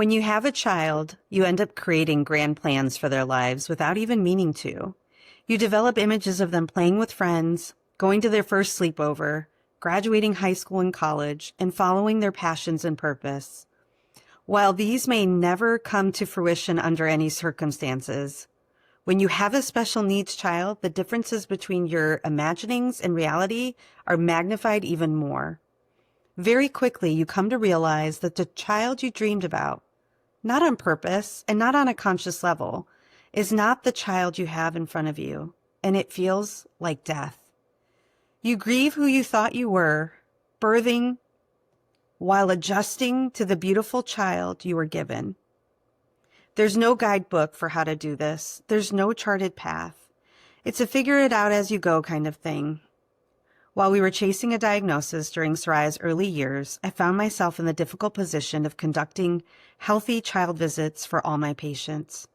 When you have a child, you end up creating grand plans for their lives without even meaning to. You develop images of them playing with friends, going to their first sleepover, graduating high school and college, and following their passions and purpose. While these may never come to fruition under any circumstances, when you have a special needs child, the differences between your imaginings and reality are magnified even more. Very quickly, you come to realize that the child you dreamed about, not on purpose and not on a conscious level, is not the child you have in front of you, and it feels like death. You grieve who you thought you were, birthing while adjusting to the beautiful child you were given. There's no guidebook for how to do this. There's no charted path. It's a figure it out as you go kind of thing. While we were chasing a diagnosis during Soraya's early years, I found myself in the difficult position of conducting healthy child visits for all my patients.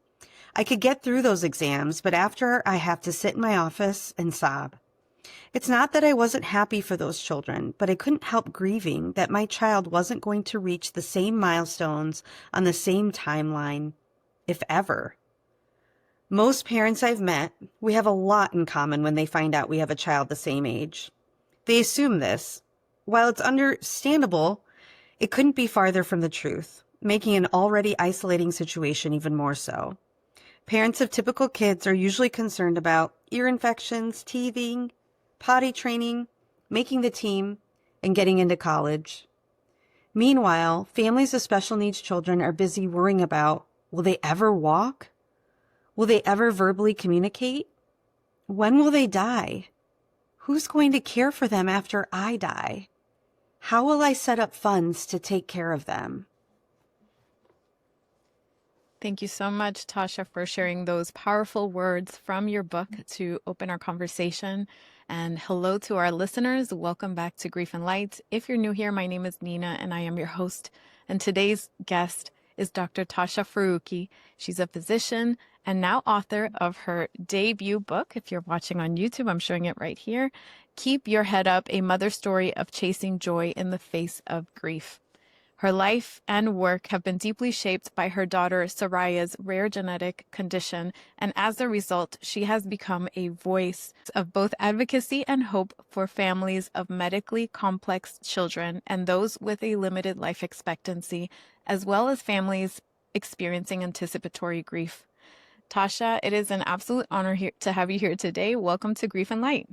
I could get through those exams, but after I have to sit in my office and sob. It's not that I wasn't happy for those children, but I couldn't help grieving that my child wasn't going to reach the same milestones on the same timeline, if ever. Most parents I've met, we have a lot in common when they find out we have a child the same age. They assume this. While it's understandable, it couldn't be farther from the truth, making an already isolating situation even more so. Parents of typical kids are usually concerned about ear infections, teething, potty training, making the team, and getting into college. Meanwhile, families of special needs children are busy worrying about, will they ever walk? Will they ever verbally communicate? When will they die? Who's going to care for them after I die? How will I set up funds to take care of them? Thank you so much, Tasha, for sharing those powerful words from your book to open our conversation. And hello to our listeners. Welcome back to Grief and Light. If you're new here, my name is Nina and I am your host. And today's guest is Dr. Tasha Faruqui. She's a physician and now author of her debut book. If you're watching on YouTube, I'm showing it right here. Keep Your Head Up, a mother story of chasing joy in the face of grief. Her life and work have been deeply shaped by her daughter Soraya's rare genetic condition, and as a result, she has become a voice of both advocacy and hope for families of medically complex children and those with a limited life expectancy, as well as families experiencing anticipatory grief. Tasha, it is an absolute honor to have you here today. Welcome to Grief and Light.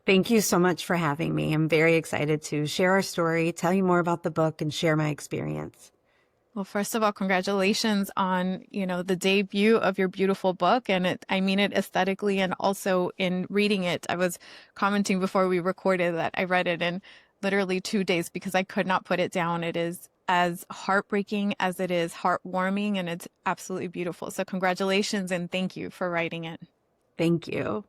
Thank you so much for having me. I'm very excited to share our story, tell you more about the book, and share my experience. Well, first of all, congratulations on, the debut of your beautiful book. And I mean it aesthetically and also in reading it. I was commenting before we recorded that I read it in literally 2 days because I could not put it down. It is as heartbreaking as it is heartwarming, and it's absolutely beautiful. So congratulations and thank you for writing it. Thank you.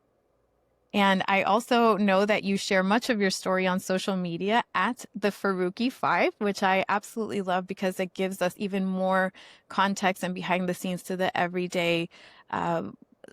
And I also know that you share much of your story on social media at the Faruqui 5, which I absolutely love because it gives us even more context and behind the scenes to the everyday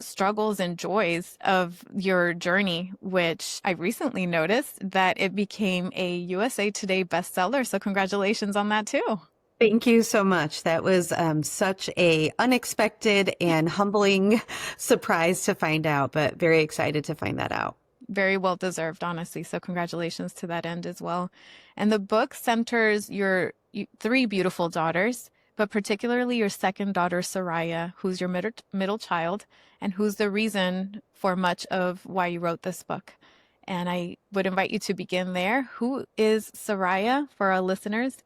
struggles and joys of your journey, which I recently noticed that it became a USA Today bestseller. So congratulations on that too. Thank you so much. That was such a unexpected and humbling surprise to find out, but very excited to find that out. Very well deserved, honestly. So congratulations to that end as well. And the book centers your 3 beautiful daughters, but particularly your second daughter, Soraya, who's your middle child and who's the reason for much of why you wrote this book. And I would invite you to begin there. Who is Soraya for our listeners?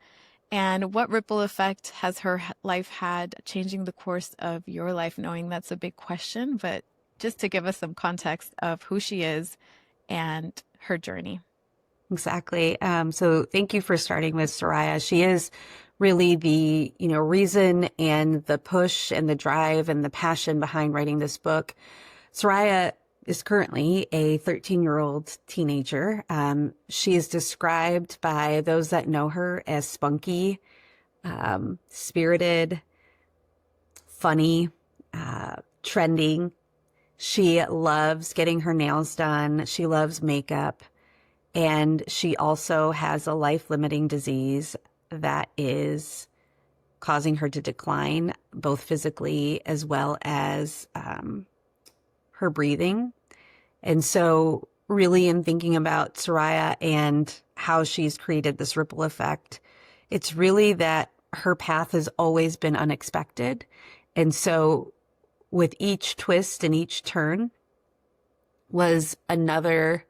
And what ripple effect has her life had changing the course of your life? Knowing that's a big question, but just to give us some context of who she is and her journey. Exactly. So thank you for starting with Soraya. She is really the, reason and the push and the drive and the passion behind writing this book. Soraya is currently a 13-year-old teenager. She is described by those that know her as spunky, spirited, funny, trending. She loves getting her nails done. She loves makeup. And she also has a life-limiting disease that is causing her to decline, both physically as well as her breathing. And so really in thinking about Soraya and how she's created this ripple effect, it's really that her path has always been unexpected. And so with each twist and each turn was another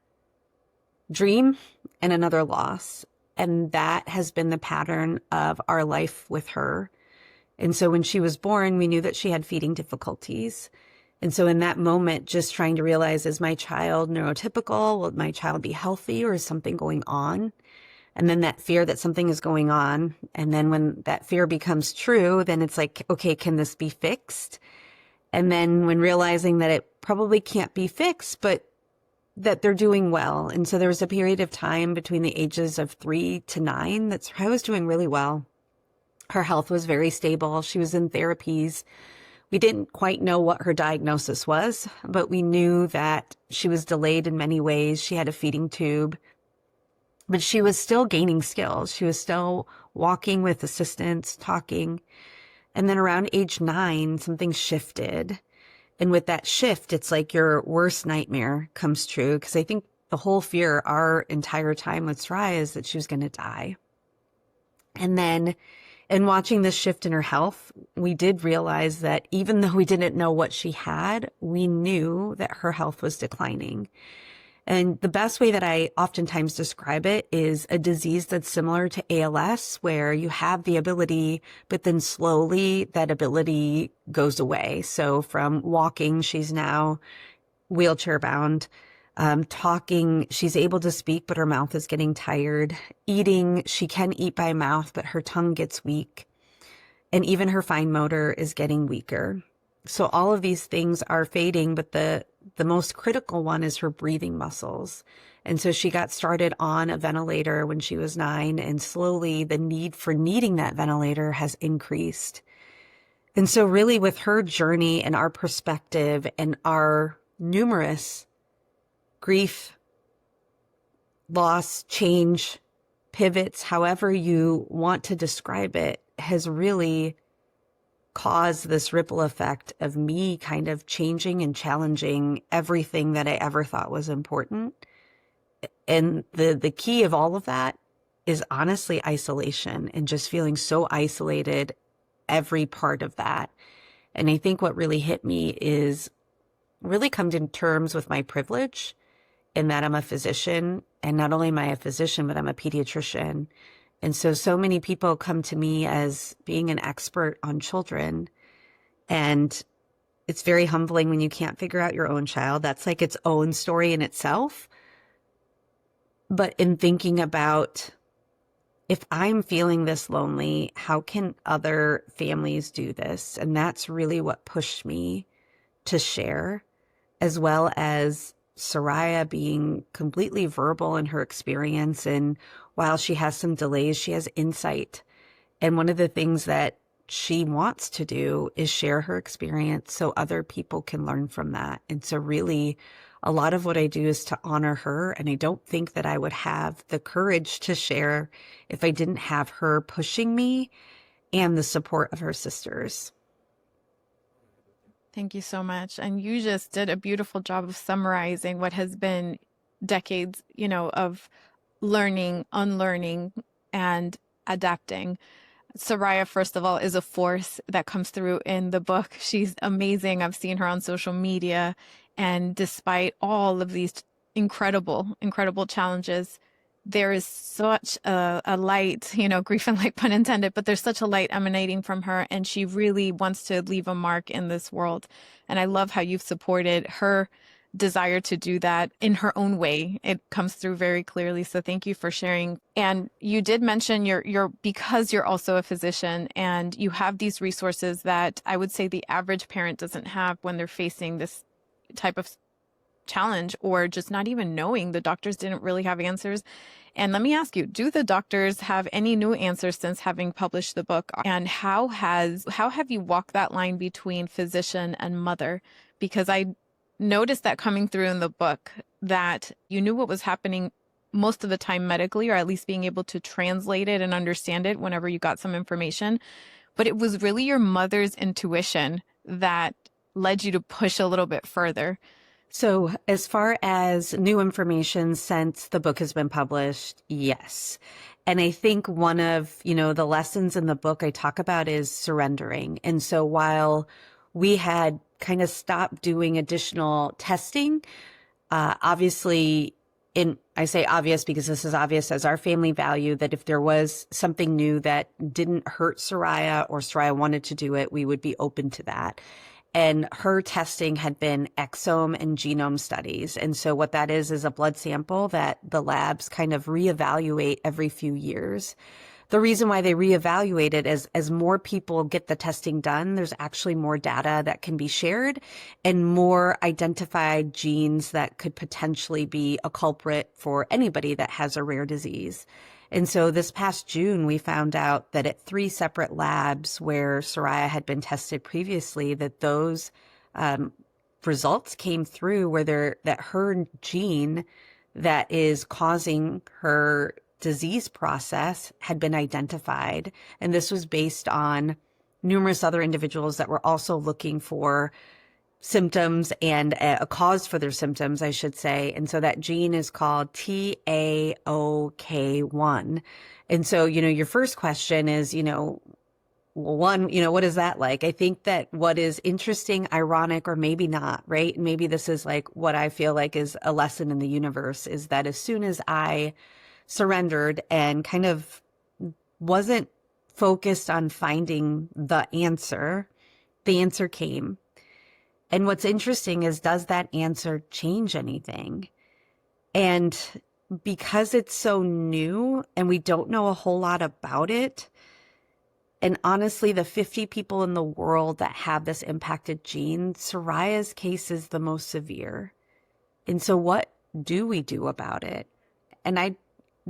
dream and another loss. And that has been the pattern of our life with her. And so when she was born, we knew that she had feeding difficulties. And so in that moment, just trying to realize, is my child neurotypical? Will my child be healthy, or is something going on? And then that fear that something is going on. And then when that fear becomes true, then it's like, okay, can this be fixed? And then when realizing that it probably can't be fixed, but that they're doing well. And so there was a period of time between the ages of 3 to 9 that Soraya was doing really well. Her health was very stable. She was in therapies. We didn't quite know what her diagnosis was, but we knew that she was delayed in many ways. She had a feeding tube, but she was still gaining skills. She was still walking with assistance, talking. And then around age 9, something shifted. And with that shift, it's like your worst nightmare comes true. Because I think the whole fear our entire time with Soraya is that she was going to die. And then in watching this shift in her health, we did realize that even though we didn't know what she had, we knew that her health was declining. And the best way that I oftentimes describe it is a disease that's similar to ALS, where you have the ability, but then slowly that ability goes away. So from walking, she's now wheelchair bound. Talking, she's able to speak, but her mouth is getting tired. Eating, she can eat by mouth, but her tongue gets weak. And even her fine motor is getting weaker. So all of these things are fading, but the most critical one is her breathing muscles. And so she got started on a ventilator when she was 9, and slowly the need for needing that ventilator has increased. And so really with her journey and our perspective and our numerous grief, loss, change, pivots, however you want to describe it, has really caused this ripple effect of me kind of changing and challenging everything that I ever thought was important. And the key of all of that is honestly isolation, and just feeling so isolated, every part of that. And I think what really hit me is really come to terms with my privilege in that I'm a physician, and not only am I a physician, but I'm a pediatrician. And so many people come to me as being an expert on children. And it's very humbling when you can't figure out your own child. That's like its own story in itself. But in thinking about, if I'm feeling this lonely, how can other families do this? And that's really what pushed me to share, as well as Soraya being completely verbal in her experience. And while she has some delays, she has insight. And one of the things that she wants to do is share her experience so other people can learn from that. And so really a lot of what I do is to honor her. And I don't think that I would have the courage to share if I didn't have her pushing me and the support of her sisters. Thank you so much. And you just did a beautiful job of summarizing what has been decades, of learning, unlearning, and adapting. Soraya, first of all, is a force that comes through in the book. She's amazing. I've seen her on social media. And despite all of these incredible, incredible challenges, there is such a light, grief and light, pun intended, but there's such a light emanating from her, and she really wants to leave a mark in this world. And I love how you've supported her desire to do that in her own way. It comes through very clearly. So thank you for sharing. And you did mention because you're also a physician and you have these resources that I would say the average parent doesn't have when they're facing this type of challenge, or just not even knowing. The doctors didn't really have answers. And let me ask you, do the doctors have any new answers since having published the book? And how have you walked that line between physician and mother? Because I noticed that coming through in the book, that you knew what was happening most of the time medically, or at least being able to translate it and understand it whenever you got some information. but it was really your mother's intuition that led you to push a little bit further. So, as far as new information since the book has been published, yes. And I think one of, the lessons in the book I talk about is surrendering. And so while we had kind of stopped doing additional testing, obviously, I say obvious because this is obvious as our family value, that if there was something new that didn't hurt Soraya or Soraya wanted to do it, we would be open to that. And her testing had been exome and genome studies. And so what that is a blood sample that the labs kind of reevaluate every few years. The reason why they reevaluate it is as more people get the testing done, there's actually more data that can be shared and more identified genes that could potentially be a culprit for anybody that has a rare disease. And so this past June, we found out that at 3 separate labs where Soraya had been tested previously, that those results came through that her gene that is causing her disease process had been identified. And this was based on numerous other individuals that were also looking for symptoms and a cause for their symptoms, I should say. And so that gene is called TAOK1. And so, your first question is, one, what is that like? I think that what is interesting, ironic, or maybe not, right? And maybe this is like what I feel like is a lesson in the universe, is that as soon as I surrendered and kind of wasn't focused on finding the answer came. And what's interesting is, does that answer change anything? And because it's so new and we don't know a whole lot about it, and honestly, the 50 people in the world that have this impacted gene, Soraya's case is the most severe. And so what do we do about it? And I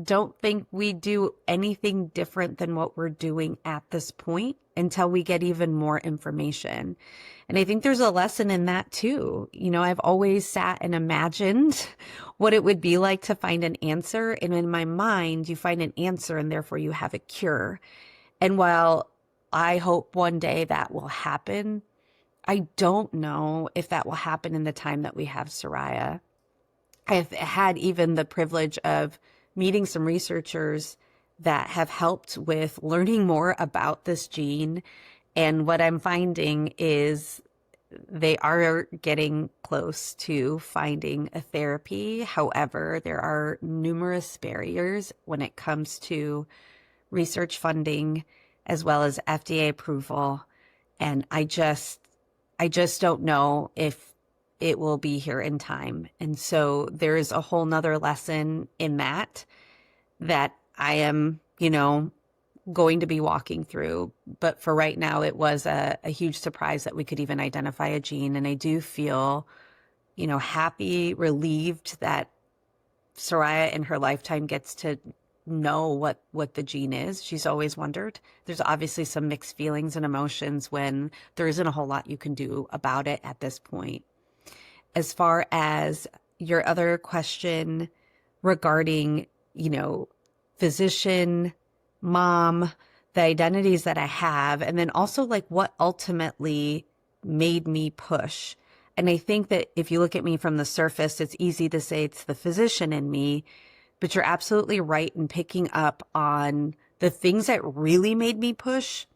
don't think we do anything different than what we're doing at this point until we get even more information. And I think there's a lesson in that too. I've always sat and imagined what it would be like to find an answer. And in my mind, you find an answer and therefore you have a cure. And while I hope one day that will happen, I don't know if that will happen in the time that we have Soraya. I've had even the privilege of meeting some researchers that have helped with learning more about this gene. And what I'm finding is they are getting close to finding a therapy. However, there are numerous barriers when it comes to research funding as well as FDA approval. And I just don't know if it will be here in time. And so there is a whole nother lesson in that I am, going to be walking through. But for right now, it was a huge surprise that we could even identify a gene. And I do feel, happy, relieved that Soraya in her lifetime gets to know what the gene is. She's always wondered. There's obviously some mixed feelings and emotions when there isn't a whole lot you can do about it at this point. As far as your other question regarding, physician, mom, the identities that I have, and then also like what ultimately made me push. And I think that if you look at me from the surface, it's easy to say it's the physician in me, but you're absolutely right in picking up on the things that really made me push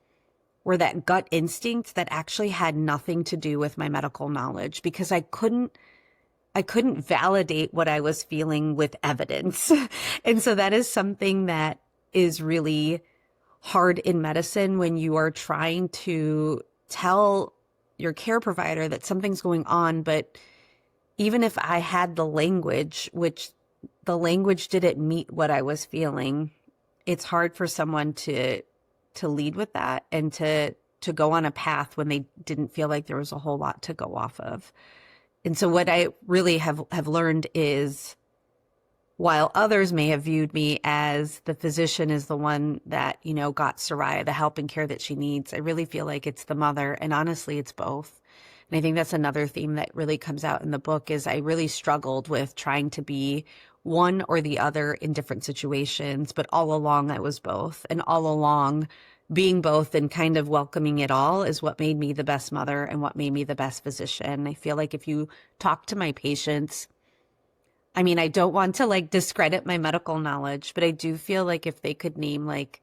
were that gut instinct that actually had nothing to do with my medical knowledge, because I couldn't validate what I was feeling with evidence. And so that is something that is really hard in medicine when you are trying to tell your care provider that something's going on. But even if I had the language, which the language didn't meet what I was feeling, it's hard for someone to lead with that and to go on a path when they didn't feel like there was a whole lot to go off of. And so what I really have learned is, while others may have viewed me as the physician is the one that, got Soraya the help and care that she needs, I really feel like it's the mother. And honestly, it's both. And I think that's another theme that really comes out in the book is I really struggled with trying to be one or the other in different situations, but all along I was both. And all along being both and kind of welcoming it all is what made me the best mother and what made me the best physician. I feel like if you talk to my patients, I mean, I don't want to like discredit my medical knowledge, but I do feel like if they could name like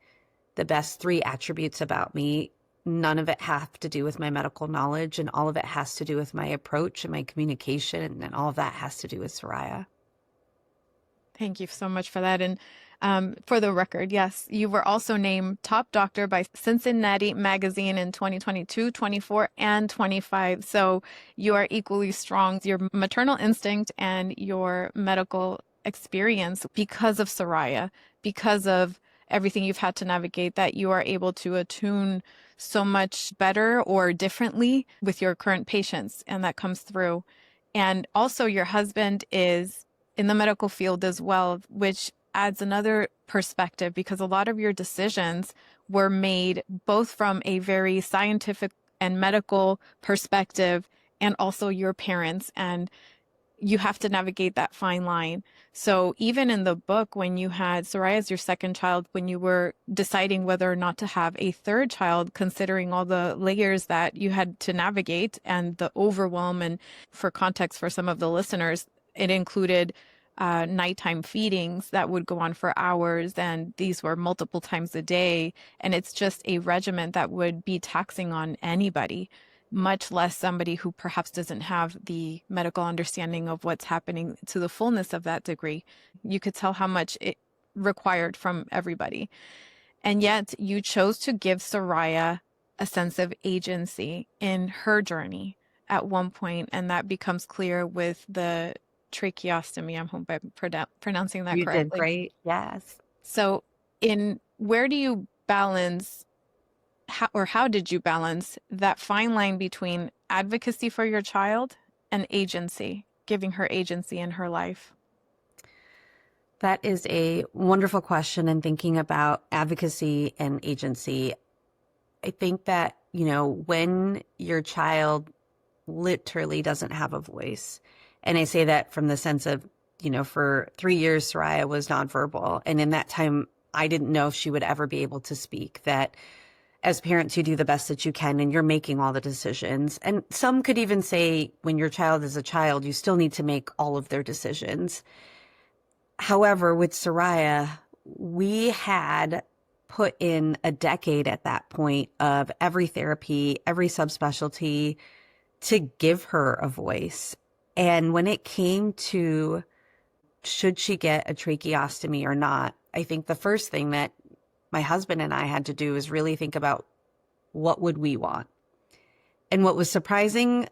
the best three attributes about me, none of it have to do with my medical knowledge, and all of it has to do with my approach and my communication, and all of that has to do with Soraya. Thank you so much for that. And for the record, yes, you were also named top doctor by Cincinnati Magazine in 2022, 24, and 25. So you are equally strong. Your maternal instinct and your medical experience, because of Soraya, because of everything you've had to navigate, that you are able to attune so much better or differently with your current patients. And that comes through. And also your husband is in the medical field as well, which adds another perspective, because a lot of your decisions were made both from a very scientific and medical perspective, and also your parents, and you have to navigate that fine line. So even in the book, when you had Soraya as your second child, when you were deciding whether or not to have a third child, considering all the layers that you had to navigate and the overwhelm, and for context for some of the listeners, it included nighttime feedings that would go on for hours, and these were multiple times a day. And it's just a regimen that would be taxing on anybody, much less somebody who perhaps doesn't have the medical understanding of what's happening to the fullness of that degree. You could tell how much it required from everybody. And yet you chose to give Soraya a sense of agency in her journey at one point, and that becomes clear with the tracheostomy. I hope I'm pronouncing that You did correctly. great. Yes. So where do you balance, how did you balance that fine line between advocacy for your child and agency, giving her agency in her life? That is a wonderful question. And thinking about advocacy and agency, I think that, when your child literally doesn't have a voice, and I say that from the sense of, for 3 years, Soraya was nonverbal. And in that time, I didn't know if she would ever be able to speak. That as parents, you do the best that you can, and you're making all the decisions. And some could even say when your child is a child, you still need to make all of their decisions. However, with Soraya, we had put in a decade at that point of every therapy, every subspecialty to give her a voice. And when it came to should she get a tracheostomy or not, I think the first thing that my husband and I had to do is really think about what would we want. And what was surprising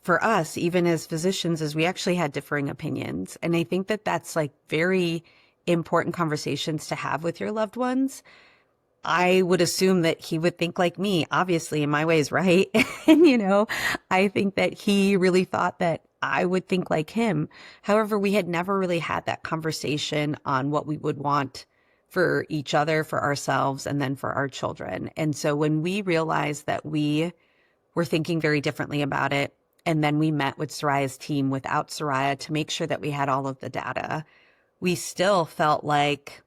for us, even as physicians, is we actually had differing opinions. And I think that that's like very important conversations to have with your loved ones. I would assume that he would think like me, obviously, in my ways, right? And, I think that he really thought that I would think like him. However, we had never really had that conversation on what we would want for each other, for ourselves, and then for our children. And so when we realized that we were thinking very differently about it, and then we met with Soraya's team without Soraya to make sure that we had all of the data, we still felt like,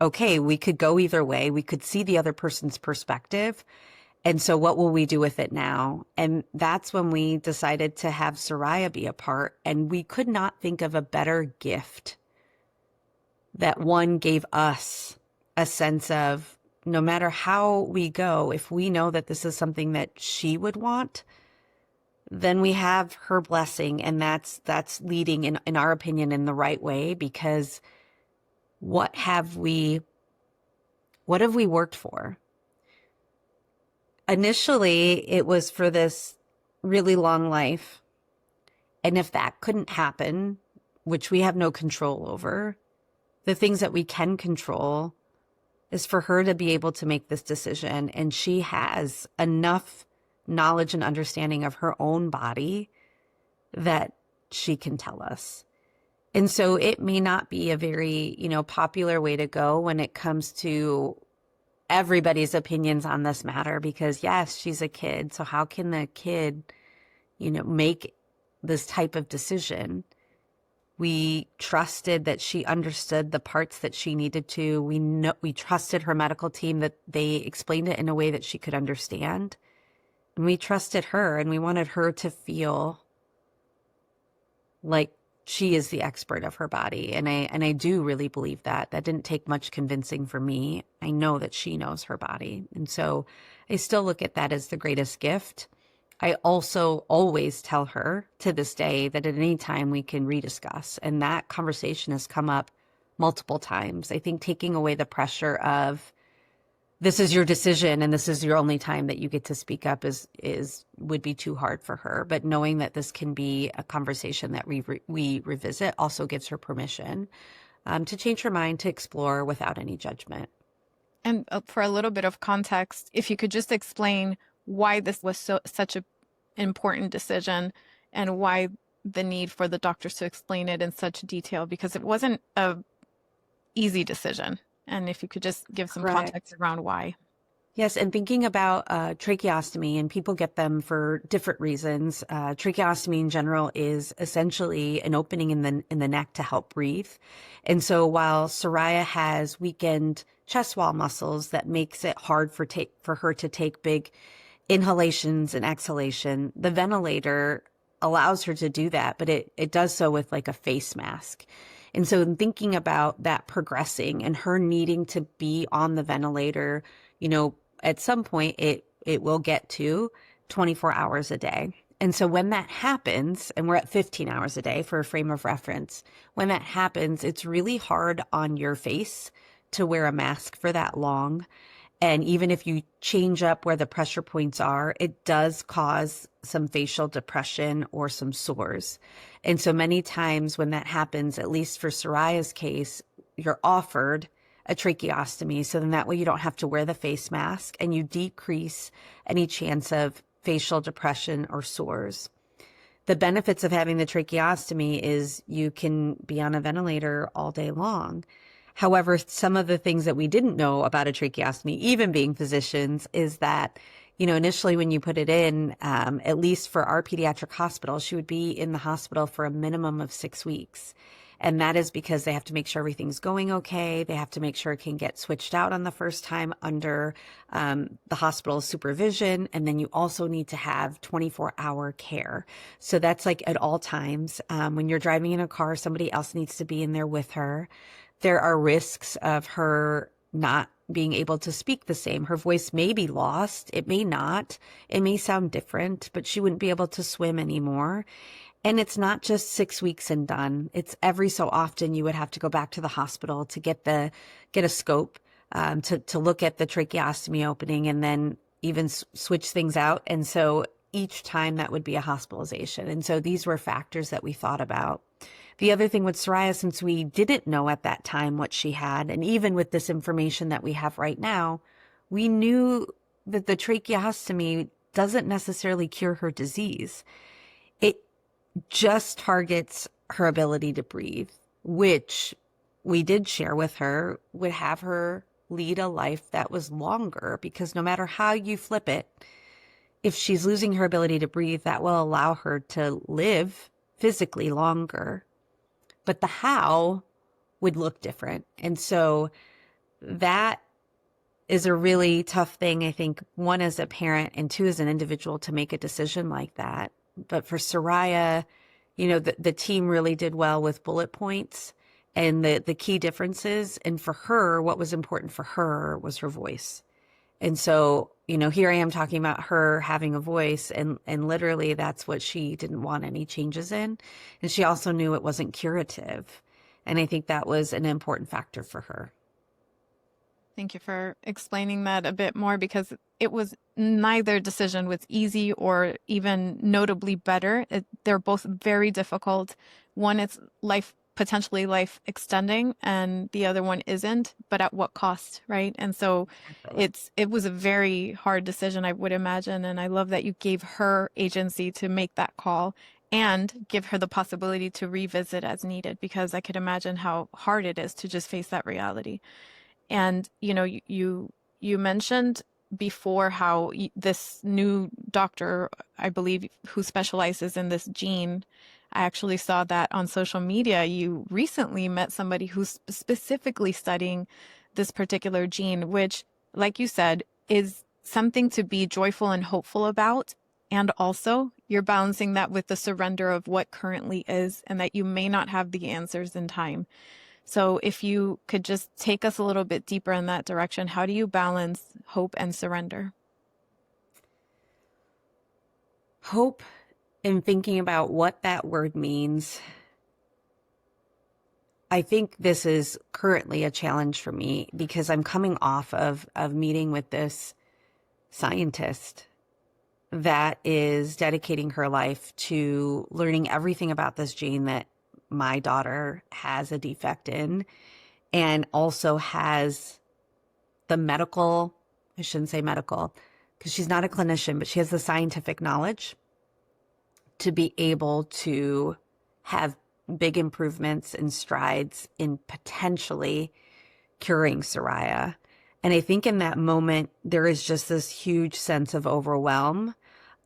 okay, we could go either way. We could see the other person's perspective. And so what will we do with it now? And that's when we decided to have Soraya be a part. And we could not think of a better gift that one gave us a sense of, no matter how we go, if we know that this is something that she would want, then we have her blessing. And that's leading, in our opinion, in the right way, because what have we worked for? Initially, it was for this really long life. And if that couldn't happen, which we have no control over, the things that we can control is for her to be able to make this decision. And she has enough knowledge and understanding of her own body that she can tell us. And so it may not be a very, popular way to go when it comes to everybody's opinions on this matter, because yes, she's a kid. So how can the kid, make this type of decision? We trusted that she understood the parts that she needed to. We trusted her medical team that they explained it in a way that she could understand. And we trusted her, and we wanted her to feel like she is the expert of her body. And I do really believe that. That didn't take much convincing for me. I know that she knows her body. And so I still look at that as the greatest gift. I also always tell her to this day that at any time we can rediscuss. And that conversation has come up multiple times. I think taking away the pressure of this is your decision and this is your only time that you get to speak up would be too hard for her. But knowing that this can be a conversation that we revisit also gives her permission to change her mind, to explore without any judgment. And for a little bit of context, if you could just explain why this was such an important decision and why the need for the doctors to explain it in such detail, because it wasn't a easy decision. And if you could just give some context around why. Yes, and thinking about tracheostomy, and people get them for different reasons. Tracheostomy in general is essentially an opening in the neck to help breathe. And so while Soraya has weakened chest wall muscles, that makes it hard for her to take big inhalations and exhalation, the ventilator allows her to do that, but it does so with like a face mask. And so in thinking about that progressing and her needing to be on the ventilator, at some point it will get to 24 hours a day. And so when that happens, and we're at 15 hours a day for a frame of reference, when that happens, it's really hard on your face to wear a mask for that long. And even if you change up where the pressure points are, it does cause some facial depression or some sores. And so many times when that happens, at least for Soraya's case, you're offered a tracheostomy. So then that way you don't have to wear the face mask and you decrease any chance of facial depression or sores. The benefits of having the tracheostomy is you can be on a ventilator all day long. However, some of the things that we didn't know about a tracheostomy, even being physicians, is that, initially when you put it in, at least for our pediatric hospital, she would be in the hospital for a minimum of 6 weeks. And that is because they have to make sure everything's going okay. They have to make sure it can get switched out on the first time under the hospital's supervision. And then you also need to have 24-hour care. So that's like at all times. When you're driving in a car, somebody else needs to be in there with her. There are risks of her not being able to speak the same. Her voice may be lost. It may not. It may sound different, but she wouldn't be able to swim anymore. And it's not just 6 weeks and done. It's every so often you would have to go back to the hospital to get a scope, to look at the tracheostomy opening and then even switch things out. And so each time that would be a hospitalization. And so these were factors that we thought about. The other thing with Soraya, since we didn't know at that time what she had, and even with this information that we have right now, we knew that the tracheostomy doesn't necessarily cure her disease. It just targets her ability to breathe, which we did share with her would have her lead a life that was longer, because no matter how you flip it, if she's losing her ability to breathe, that will allow her to live physically longer. But the how would look different. And so that is a really tough thing, I think, one, as a parent, and two, as an individual, to make a decision like that. But for Soraya, the team really did well with bullet points and the key differences. And for her, what was important for her was her voice. And so, here I am talking about her having a voice, and literally that's what she didn't want any changes in. And she also knew it wasn't curative. And I think that was an important factor for her. Thank you for explaining that a bit more, because neither decision was easy or even notably better. They're both very difficult. One is potentially life extending, and the other one isn't, but at what cost, right? And so it was a very hard decision, I would imagine. And I love that you gave her agency to make that call and give her the possibility to revisit as needed, because I could imagine how hard it is to just face that reality. And, you mentioned before how this new doctor, I believe, who specializes in this gene, I actually saw that on social media. You recently met somebody who's specifically studying this particular gene, which, like you said, is something to be joyful and hopeful about. And also, you're balancing that with the surrender of what currently is and that you may not have the answers in time. So, if you could just take us a little bit deeper in that direction, how do you balance hope and surrender? Hope, in thinking about what that word means, I think this is currently a challenge for me because I'm coming off of meeting with this scientist that is dedicating her life to learning everything about this gene that my daughter has a defect in, and also has the medical, I shouldn't say medical, because she's not a clinician, but she has the scientific knowledge to be able to have big improvements and strides in potentially curing Soraya. And I think in that moment, there is just this huge sense of overwhelm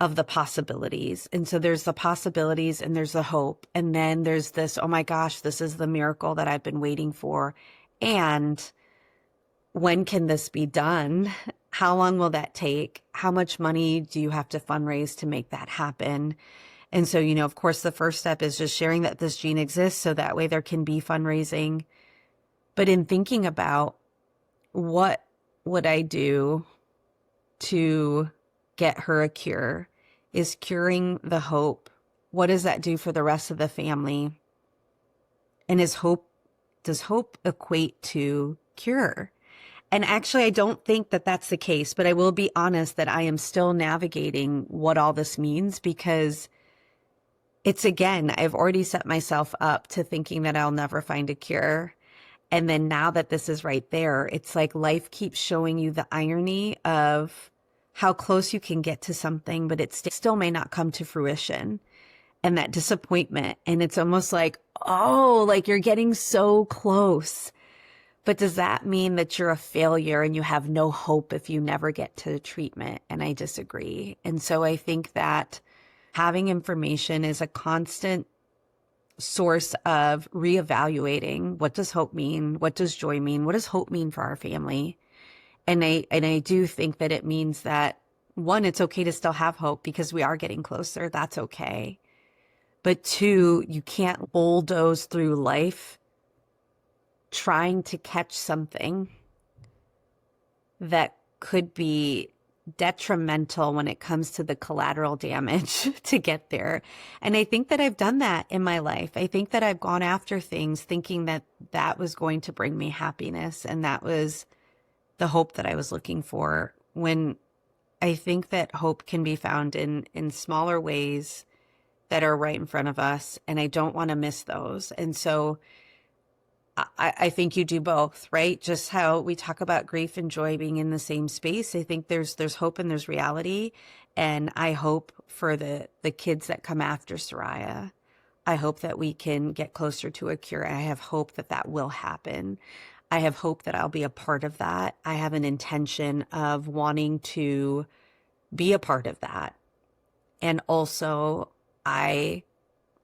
of the possibilities. And so there's the possibilities and there's the hope. And then there's this, oh my gosh, this is the miracle that I've been waiting for. And when can this be done? How long will that take? How much money do you have to fundraise to make that happen? And so, of course, the first step is just sharing that this gene exists so that way there can be fundraising. But in thinking about what would I do to get her a cure, is curing the hope. What does that do for the rest of the family? And does hope equate to cure? And actually, I don't think that that's the case, but I will be honest that I am still navigating what all this means, because it's, again, I've already set myself up to thinking that I'll never find a cure. And then now that this is right there, it's like life keeps showing you the irony of how close you can get to something, but it still may not come to fruition. And that disappointment. And it's almost like, oh, like you're getting so close. But does that mean that you're a failure and you have no hope if you never get to treatment? And I disagree. And so I think that having information is a constant source of reevaluating. What does hope mean? What does joy mean? What does hope mean for our family? And I do think that it means that, one, it's okay to still have hope because we are getting closer. That's okay. But two, you can't bulldoze through life trying to catch something that could be detrimental when it comes to the collateral damage to get there. And I think that I've done that in my life. I think that I've gone after things thinking that that was going to bring me happiness, and that was the hope that I was looking for, when I think that hope can be found in smaller ways that are right in front of us, and I don't want to miss those. And so I think you do both, right? Just how we talk about grief and joy being in the same space. I think there's hope and there's reality. And I hope for the kids that come after Soraya, I hope that we can get closer to a cure. I have hope that that will happen. I have hope that I'll be a part of that. I have an intention of wanting to be a part of that. And also, I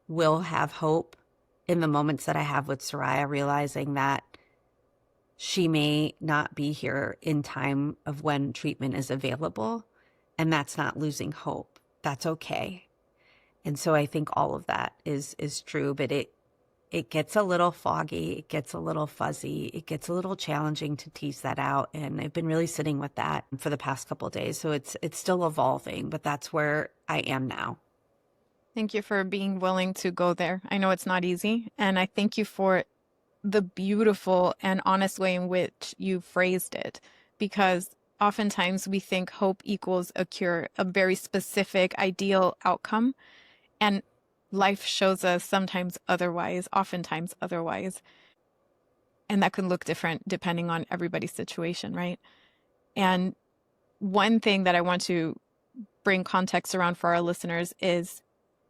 will have hope in the moments that I have with Soraya, realizing that she may not be here in time of when treatment is available, and that's not losing hope. That's okay. And so I think all of that is true, but it gets a little foggy, it gets a little fuzzy, it gets a little challenging to tease that out. And I've been really sitting with that for the past couple of days. So it's still evolving, but that's where I am now. Thank you for being willing to go there. I know it's not easy, and I thank you for the beautiful and honest way in which you phrased it, because oftentimes we think hope equals a cure, a very specific ideal outcome, and life shows us sometimes otherwise, oftentimes otherwise, and that can look different depending on everybody's situation, right? And one thing that I want to bring context around for our listeners is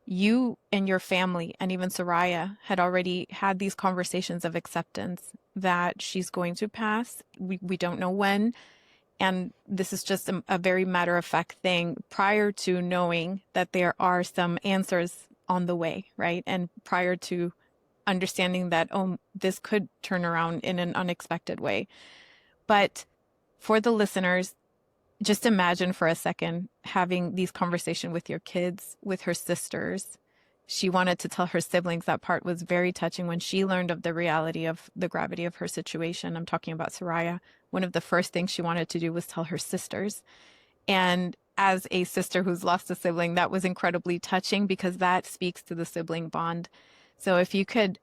you and your family, and even Soraya, had already had these conversations of acceptance that she's going to pass. We don't know when. And this is just a very matter of fact thing prior to knowing that there are some answers on the way, right? And prior to understanding that, oh, this could turn around in an unexpected way. But for the listeners, just imagine for a second having these conversations with your kids, with her sisters. She wanted to tell her siblings. That part was very touching when she learned of the reality of the gravity of her situation. I'm talking about Soraya. One of the first things she wanted to do was tell her sisters. And as a sister who's lost a sibling, that was incredibly touching because that speaks to the sibling bond. So if you could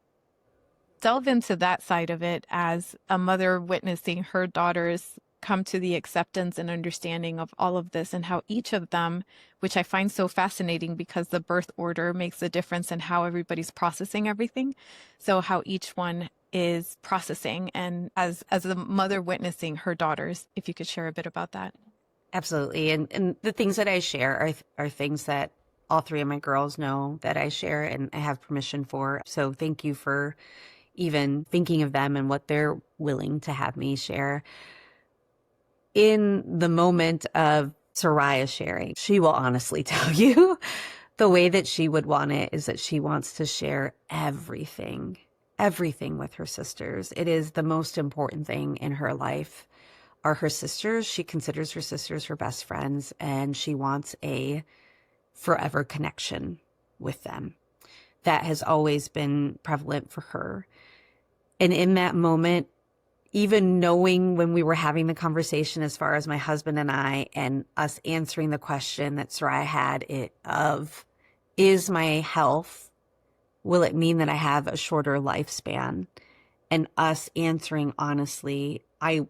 delve into that side of it as a mother witnessing her daughters come to the acceptance and understanding of all of this, and how each of them, which I find so fascinating because the birth order makes a difference in how everybody's processing everything. So how each one is processing, and as a mother witnessing her daughters, if you could share a bit about that. Absolutely. And the things that I share are things that all three of my girls know that I share and I have permission for. So thank you for even thinking of them and what they're willing to have me share. In the moment of Soraya sharing, she will honestly tell you the way that she would want it is that she wants to share everything with her sisters. It is the most important thing in her life are her sisters. She considers her sisters her best friends, and she wants a forever connection with them. That has always been prevalent for her. And in that moment, even knowing when we were having the conversation as far as my husband and I, and us answering the question that Soraya had is my health, will it mean that I have a shorter lifespan? And us answering honestly, I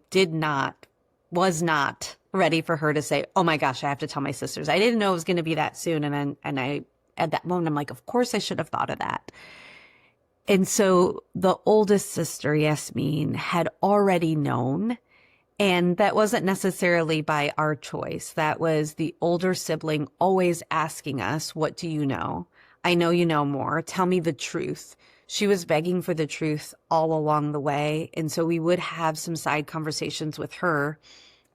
was not ready for her to say, oh my gosh, I have to tell my sisters. I didn't know it was going to be that soon. And I, at that moment, I'm like, of course I should have thought of that. And so the oldest sister, Yasmin, had already known, and that wasn't necessarily by our choice. That was the older sibling always asking us, what do you know? I know you know more. Tell me the truth. She was begging for the truth all along the way. And so we would have some side conversations with her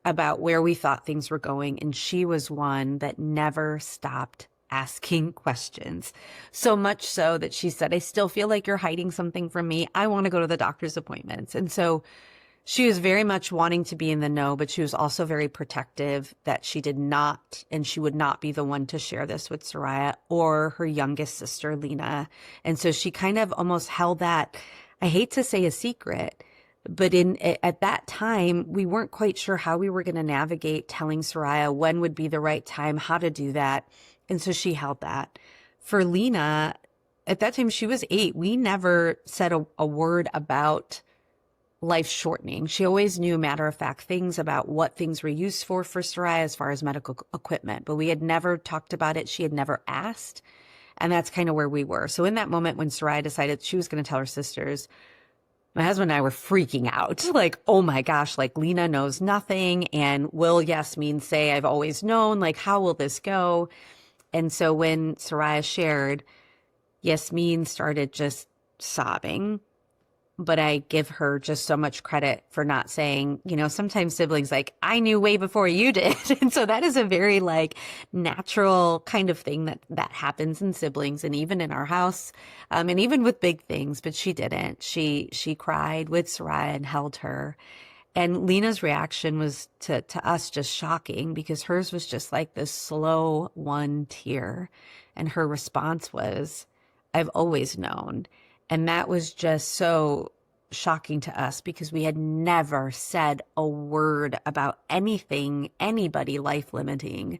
about where we thought things were going. And she was one that never stopped asking questions. So much so that she said, I still feel like you're hiding something from me. I want to go to the doctor's appointments. And so she was very much wanting to be in the know, but she was also very protective that she did not, and she would not be the one to share this with Soraya or her youngest sister, Lena. And so she kind of almost held that, I hate to say a secret, but at that time, we weren't quite sure how we were going to navigate telling Soraya when would be the right time, how to do that. And so she held that. For Lena, at that time, she was 8. We never said a word about life shortening. She always knew matter-of-fact things about what things were used for Soraya as far as medical equipment, but we had never talked about it. She had never asked. And that's kind of where we were. So in that moment when Soraya decided she was going to tell her sisters, my husband and I were freaking out. Like, oh my gosh, like Lena knows nothing. And will Yasmin say, I've always known, like, how will this go? And so when Soraya shared, Yasmin started just sobbing. But I give her just so much credit for not saying, sometimes siblings like, I knew way before you did. And so that is a very like natural kind of thing that happens in siblings and even in our house, and even with big things, but she didn't. She cried with Soraya and held her. And Lena's reaction was to us just shocking because hers was just like this slow one tear. And her response was, I've always known. And that was just so shocking to us because we had never said a word about anything, anybody life limiting,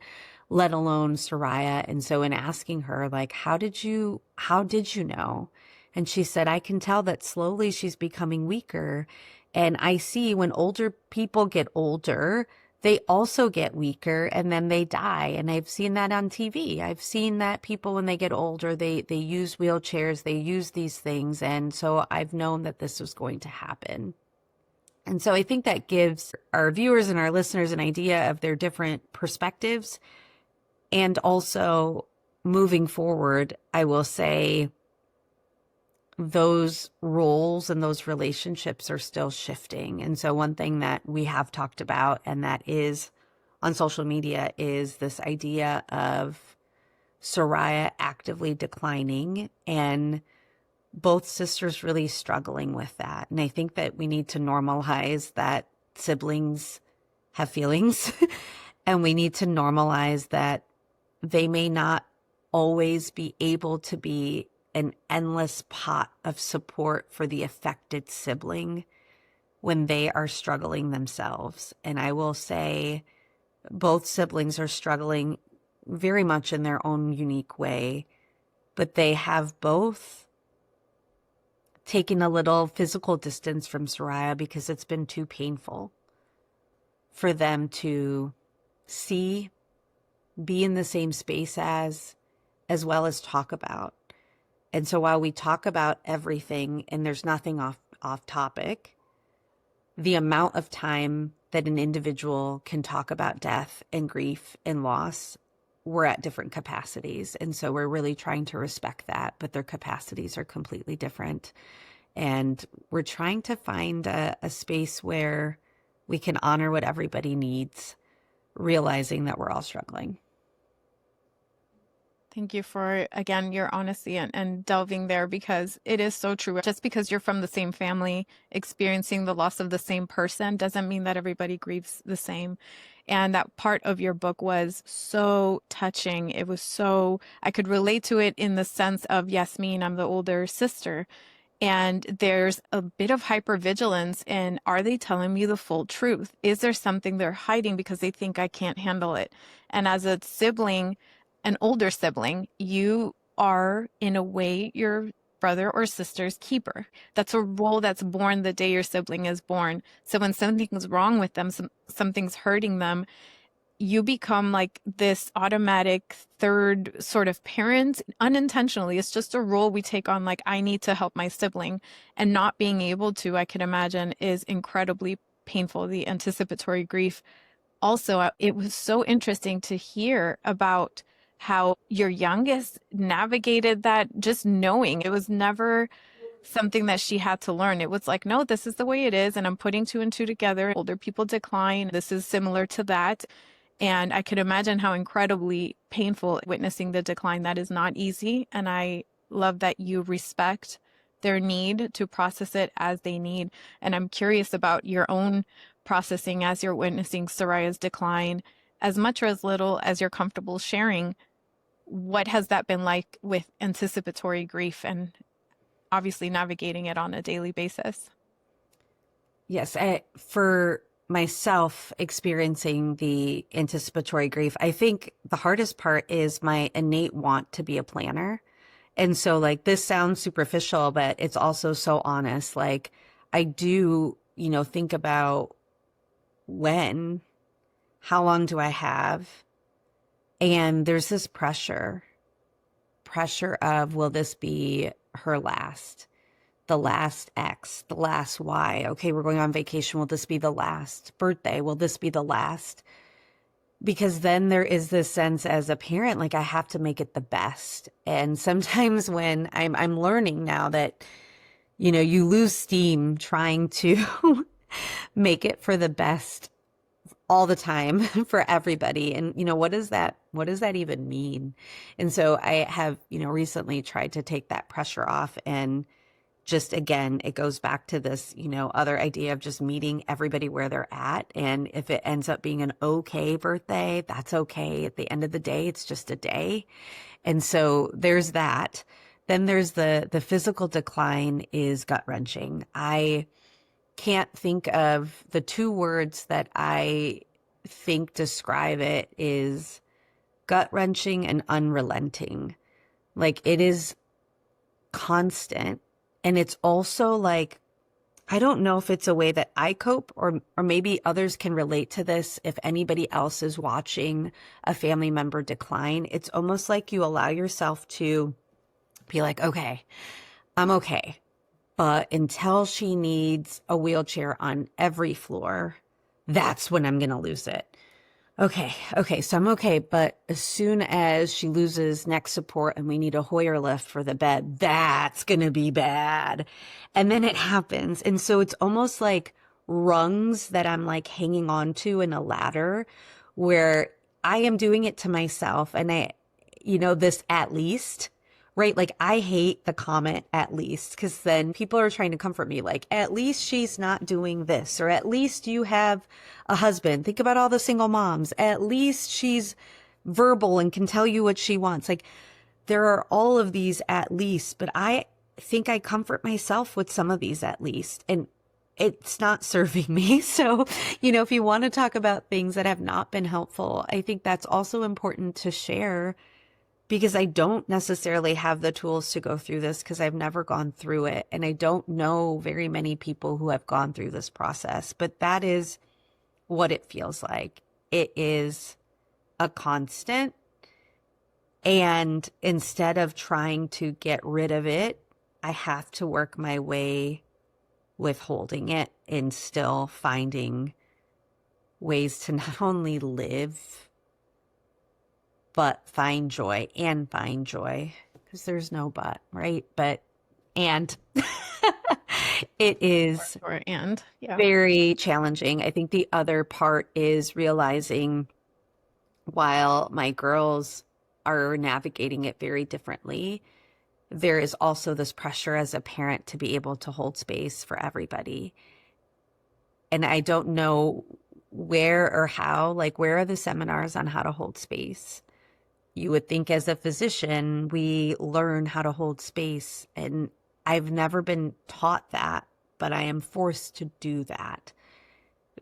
let alone Soraya. And so in asking her, like, how did you know? And she said, I can tell that slowly she's becoming weaker. And I see when older people get older, they also get weaker and then they die. And I've seen that on TV. I've seen that people, when they get older, they use wheelchairs, they use these things. And so I've known that this was going to happen. And so I think that gives our viewers and our listeners an idea of their different perspectives. And also moving forward, I will say, those roles and those relationships are still shifting. And so one thing that we have talked about, and that is on social media, is this idea of Soraya actively declining and both sisters really struggling with that. And I think that we need to normalize that siblings have feelings and we need to normalize that they may not always be able to be an endless pot of support for the affected sibling when they are struggling themselves. And I will say both siblings are struggling very much in their own unique way, but they have both taken a little physical distance from Soraya because it's been too painful for them to see, be in the same space as well as talk about. And so while we talk about everything and there's nothing off topic, the amount of time that an individual can talk about death and grief and loss, we're at different capacities. And so we're really trying to respect that, but their capacities are completely different. And we're trying to find a space where we can honor what everybody needs, realizing that we're all struggling. Thank you for, again, your honesty and delving there, because it is so true. Just because you're from the same family, experiencing the loss of the same person doesn't mean that everybody grieves the same. And that part of your book was so touching. It was so, I could relate to it in the sense of Yasmin, I'm the older sister. And there's a bit of hypervigilance in, are they telling me the full truth? Is there something they're hiding because they think I can't handle it? And as a sibling, an older sibling, you are, in a way, your brother or sister's keeper. That's a role that's born the day your sibling is born. So when something's wrong with them, something's hurting them, you become like this automatic third sort of parent unintentionally. It's just a role we take on, like, I need to help my sibling, and not being able to, I could imagine, is incredibly painful. The anticipatory grief. Also, it was so interesting to hear about how your youngest navigated that, just knowing it was never something that she had to learn. It was like, no, this is the way it is. And I'm putting two and two together. Older people decline. This is similar to that. And I could imagine how incredibly painful witnessing the decline. That is not easy. And I love that you respect their need to process it as they need. And I'm curious about your own processing as you're witnessing Soraya's decline, as much or as little as you're comfortable sharing. What has that been like with anticipatory grief and obviously navigating it on a daily basis? Yes, for myself experiencing the anticipatory grief, I think the hardest part is my innate want to be a planner. And so, like, this sounds superficial, but it's also so honest. Like, I do, think about how long do I have? And there's this pressure of, will this be her last? The last X, the last Y. Okay, we're going on vacation. Will this be the last birthday? Will this be the last? Because then there is this sense as a parent, like, I have to make it the best. And sometimes when I'm learning now that, you lose steam trying to make it for the best all the time for everybody. And, what does that even mean? And so I have, recently tried to take that pressure off, and just, again, it goes back to this, other idea of just meeting everybody where they're at. And if it ends up being an okay birthday, that's okay. At the end of the day, it's just a day. And so there's that. Then there's the physical decline is gut wrenching. I can't think of the two words that I think describe it is gut wrenching and unrelenting. Like, it is constant. And it's also like, I don't know if it's a way that I cope, or maybe others can relate to this. If anybody else is watching a family member decline, it's almost like you allow yourself to be like, okay, I'm okay. But until she needs a wheelchair on every floor, that's when I'm going to lose it. Okay, so I'm okay. But as soon as she loses neck support and we need a Hoyer lift for the bed, that's going to be bad. And then it happens. And so it's almost like rungs that I'm like hanging on to in a ladder, where I am doing it to myself. And this at least, right? Like I hate the comment at least, because then people are trying to comfort me, like, at least she's not doing this, or at least you have a husband. Think about all the single moms. At least she's verbal and can tell you what she wants. Like there are all of these at least, but I think I comfort myself with some of these at least, and it's not serving me. So, if you want to talk about things that have not been helpful, I think that's also important to share, because I don't necessarily have the tools to go through this because I've never gone through it. And I don't know very many people who have gone through this process, but that is what it feels like. It is a constant. And instead of trying to get rid of it, I have to work my way with holding it and still finding ways to not only live, but find joy, because there's no but, right? And it is very challenging. I think the other part is realizing while my girls are navigating it very differently, there is also this pressure as a parent to be able to hold space for everybody. And I don't know where or how, like, where are the seminars on how to hold space? You would think as a physician, we learn how to hold space. And I've never been taught that, but I am forced to do that.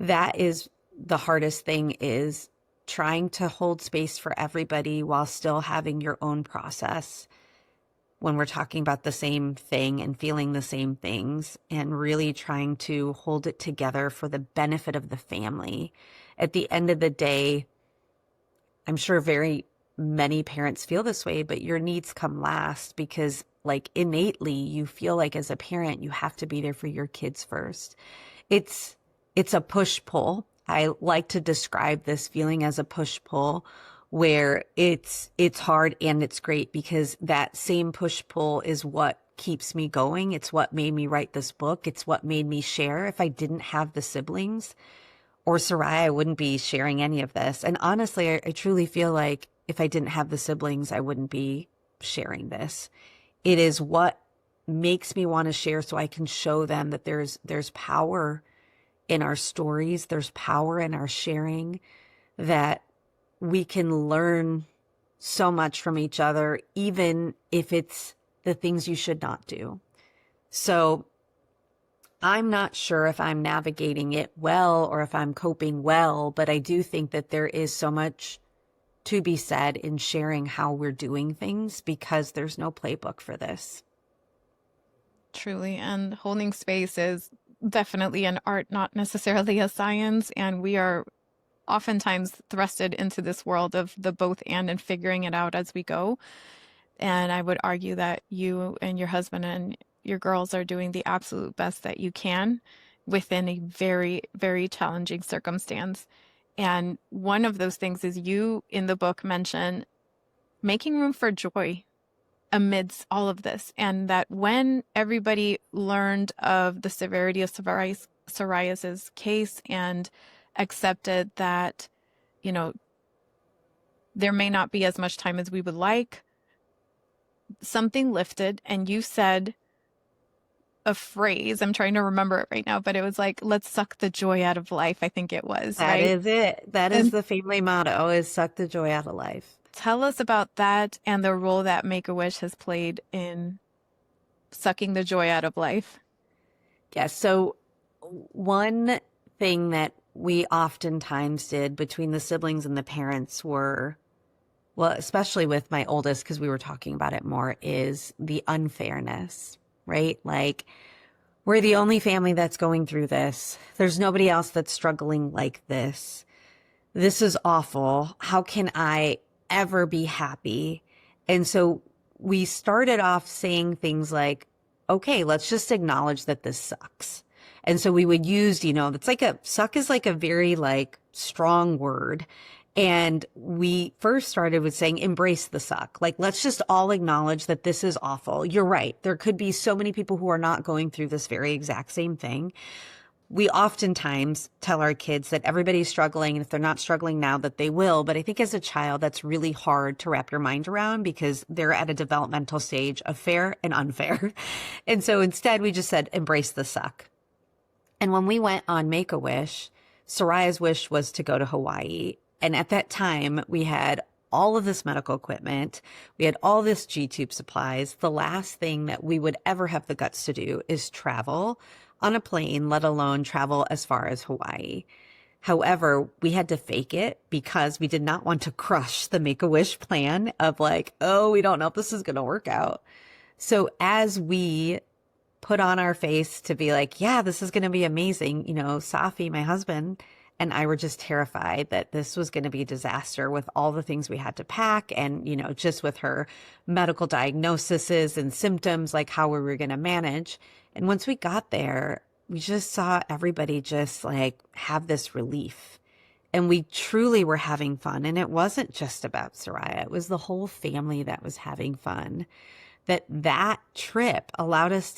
That is the hardest thing, is trying to hold space for everybody while still having your own process when we're talking about the same thing and feeling the same things, and really trying to hold it together for the benefit of the family. At the end of the day, I'm sure very many parents feel this way, but your needs come last, because like innately you feel like as a parent, you have to be there for your kids first. It's a push-pull. I like to describe this feeling as a push-pull, where it's hard and it's great, because that same push-pull is what keeps me going. It's what made me write this book. It's what made me share. If I didn't have the siblings or Soraya, I wouldn't be sharing any of this. And honestly, I truly feel like if I didn't have the siblings, I wouldn't be sharing this. It is what makes me want to share, so I can show them that there's power in our stories. There's power in our sharing, that we can learn so much from each other, even if it's the things you should not do. So I'm not sure if I'm navigating it well or if I'm coping well, but I do think that there is so much to be said in sharing how we're doing things, because there's no playbook for this. Truly. And holding space is definitely an art, not necessarily a science. And we are oftentimes thrusted into this world of the both and figuring it out as we go. And I would argue that you and your husband and your girls are doing the absolute best that you can within a very, very challenging circumstance. And one of those things is, you in the book mention making room for joy amidst all of this. And that when everybody learned of the severity of Soraya's case and accepted that, there may not be as much time as we would like, something lifted, and you said a phrase. I'm trying to remember it right now, but it was like, let's suck the joy out of life. I think it was, That right? is it. That is the family motto, is suck the joy out of life. Tell us about that and the role that Make-A-Wish has played in sucking the joy out of life. Yeah. So one thing that we oftentimes did between the siblings and the parents were, well, especially with my oldest, because we were talking about it more, is the unfairness, right? Like, we're the only family that's going through this. There's nobody else that's struggling like this. This is awful. How can I ever be happy? And so we started off saying things like, okay, let's just acknowledge that this sucks. And so we would use, suck is like a very strong word. And we first started with saying, embrace the suck. Like, let's just all acknowledge that this is awful. You're right. There could be so many people who are not going through this very exact same thing. we oftentimes tell our kids that everybody's struggling, and if they're not struggling now, that they will. But I think as a child, that's really hard to wrap your mind around because they're at a developmental stage of fair and unfair. And so instead, we just said, embrace the suck. And when we went on Make-A-Wish, Soraya's wish was to go to Hawaii. And at that time, we had all of this medical equipment. We had all this G-tube supplies. The last thing that we would ever have the guts to do is travel on a plane, let alone travel as far as Hawaii. However, we had to fake it because we did not want to crush the Make-A-Wish plan of like, oh, we don't know if this is going to work out. So as we put on our face to be like, yeah, this is going to be amazing, Safi, my husband, and I were just terrified that this was going to be a disaster with all the things we had to pack and, just with her medical diagnoses and symptoms, like how we were going to manage. And once we got there, we just saw everybody just like have this relief. And we truly were having fun. And it wasn't just about Soraya. It was the whole family that was having fun. That trip allowed us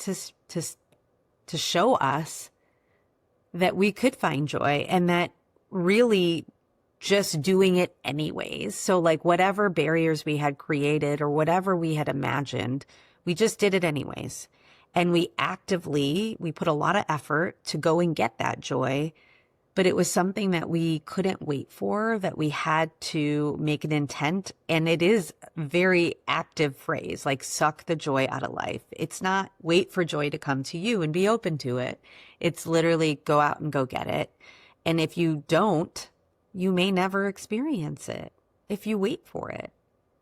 to show us that we could find joy, and that really just doing it anyways. So like whatever barriers we had created or whatever we had imagined, we just did it anyways. And we put a lot of effort to go and get that joy, but it was something that we couldn't wait for, that we had to make an intent. And it is a very active phrase, like suck the joy out of life. It's not wait for joy to come to you and be open to it. It's literally go out and go get it. And if you don't, you may never experience it if you wait for it.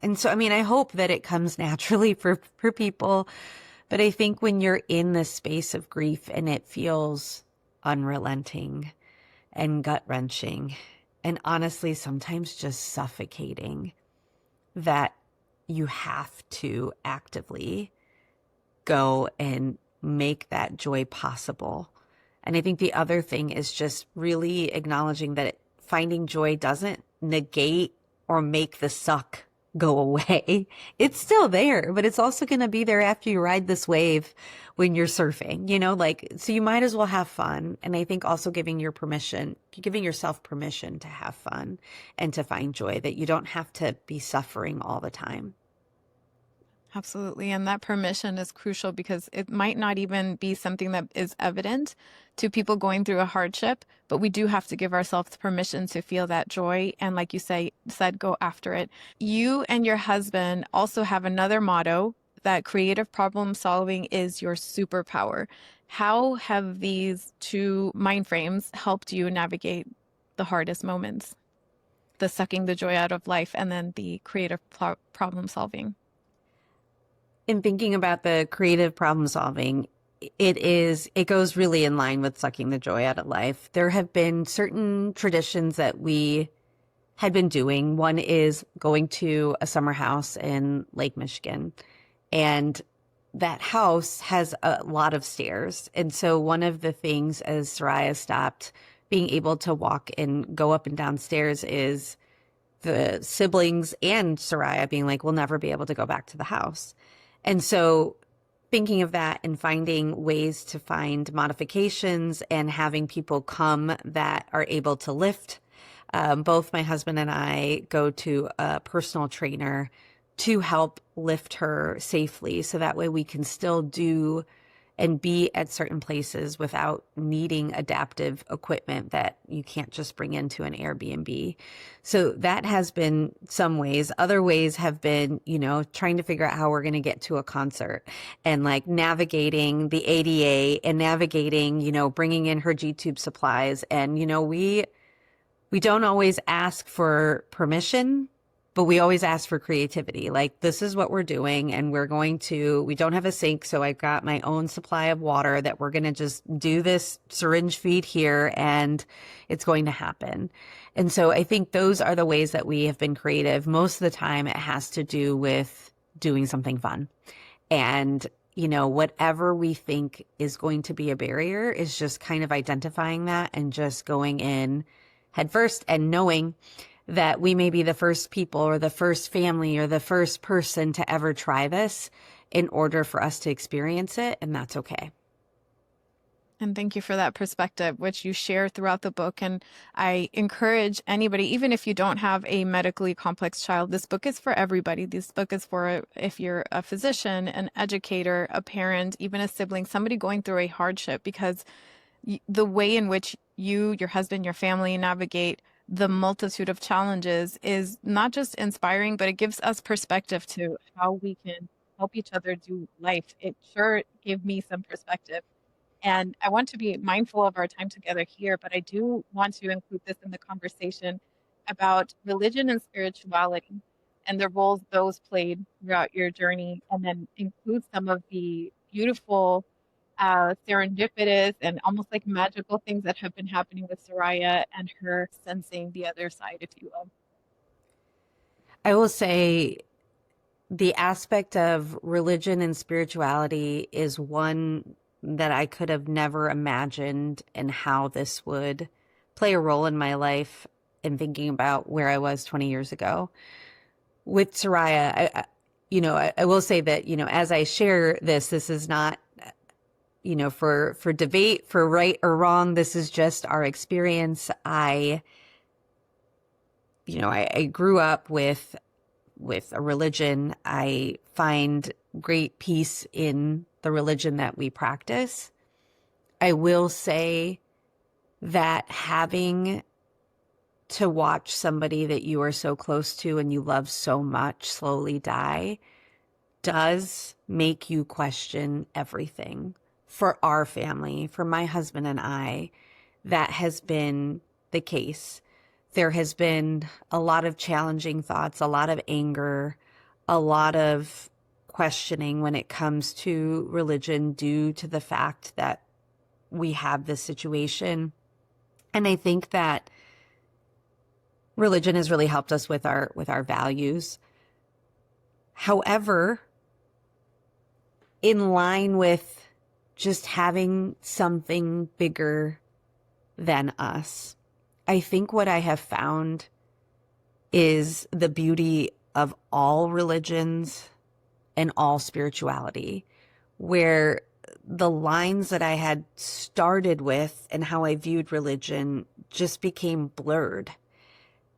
And so, I hope that it comes naturally for people. But I think when you're in the space of grief and it feels unrelenting and gut-wrenching and honestly sometimes just suffocating, that you have to actively go and make that joy possible. And I think the other thing is just really acknowledging that finding joy doesn't negate or make the suck go away. It's still there, but it's also going to be there after you ride this wave when you're surfing, so you might as well have fun. And I think also giving yourself permission to have fun and to find joy, that you don't have to be suffering all the time. Absolutely. And that permission is crucial because it might not even be something that is evident to people going through a hardship, but we do have to give ourselves permission to feel that joy. And like you said, go after it. You and your husband also have another motto that creative problem solving is your superpower. How have these two mind frames helped you navigate the hardest moments? The sucking the joy out of life and then the creative problem solving. In thinking about the creative problem solving, it goes really in line with sucking the joy out of life. There have been certain traditions that we had been doing. One is going to a summer house in Lake Michigan, and that house has a lot of stairs. And so one of the things as Soraya stopped being able to walk and go up and down stairs is the siblings and Soraya being like, we'll never be able to go back to the house. And so thinking of that and finding ways to find modifications and having people come that are able to lift. Both my husband and I go to a personal trainer to help lift her safely. So that way we can still do and be at certain places without needing adaptive equipment that you can't just bring into an Airbnb. So that has been some ways. Other ways have been, trying to figure out how we're going to get to a concert and like navigating the ADA and navigating, bringing in her G-tube supplies. And, we don't always ask for permission, but we always ask for creativity. Like, this is what we're doing, and we don't have a sink, so I've got my own supply of water that we're going to just do this syringe feed here, and it's going to happen. And so I think those are the ways that we have been creative. Most of the time, it has to do with doing something fun. And, whatever we think is going to be a barrier is just kind of identifying that and just going in head first and knowing that we may be the first people or the first family or the first person to ever try this in order for us to experience it. And that's okay. And thank you for that perspective, which you share throughout the book. And I encourage anybody, even if you don't have a medically complex child, this book is for everybody. This book is for if you're a physician, an educator, a parent, even a sibling, somebody going through a hardship, because the way in which you, your husband, your family navigate the multitude of challenges is not just inspiring, but it gives us perspective to how we can help each other do life. It sure gave me some perspective. And I want to be mindful of our time together here, but I do want to include this in the conversation about religion and spirituality and the roles those played throughout your journey, and then include some of the beautiful, serendipitous, and almost like magical things that have been happening with Soraya and her sensing the other side, if you will. I will say the aspect of religion and spirituality is one that I could have never imagined and how this would play a role in my life and thinking about where I was 20 years ago. With Soraya, I will say that, as I share this, this is not, for debate, for right or wrong. This is just our experience. I grew up with a religion. I find great peace in the religion that we practice. I will say that having to watch somebody that you are so close to and you love so much slowly die does make you question everything. For our family, for my husband and I, that has been the case. There has been a lot of challenging thoughts, a lot of anger, a lot of questioning when it comes to religion due to the fact that we have this situation. And I think that religion has really helped us with our values. However, in line with just having something bigger than us, I think what I have found is the beauty of all religions and all spirituality, where the lines that I had started with and how I viewed religion just became blurred.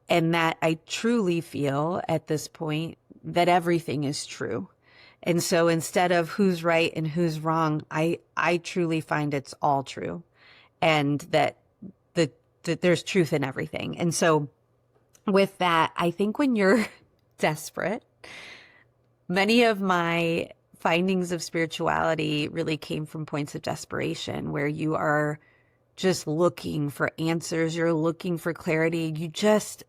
And that I truly feel at this point that everything is true. And so instead of who's right and who's wrong, I truly find it's all true, and that there's truth in everything. And so with that, I think when you're desperate, many of my findings of spirituality really came from points of desperation where you are just looking for answers. You're looking for clarity. Just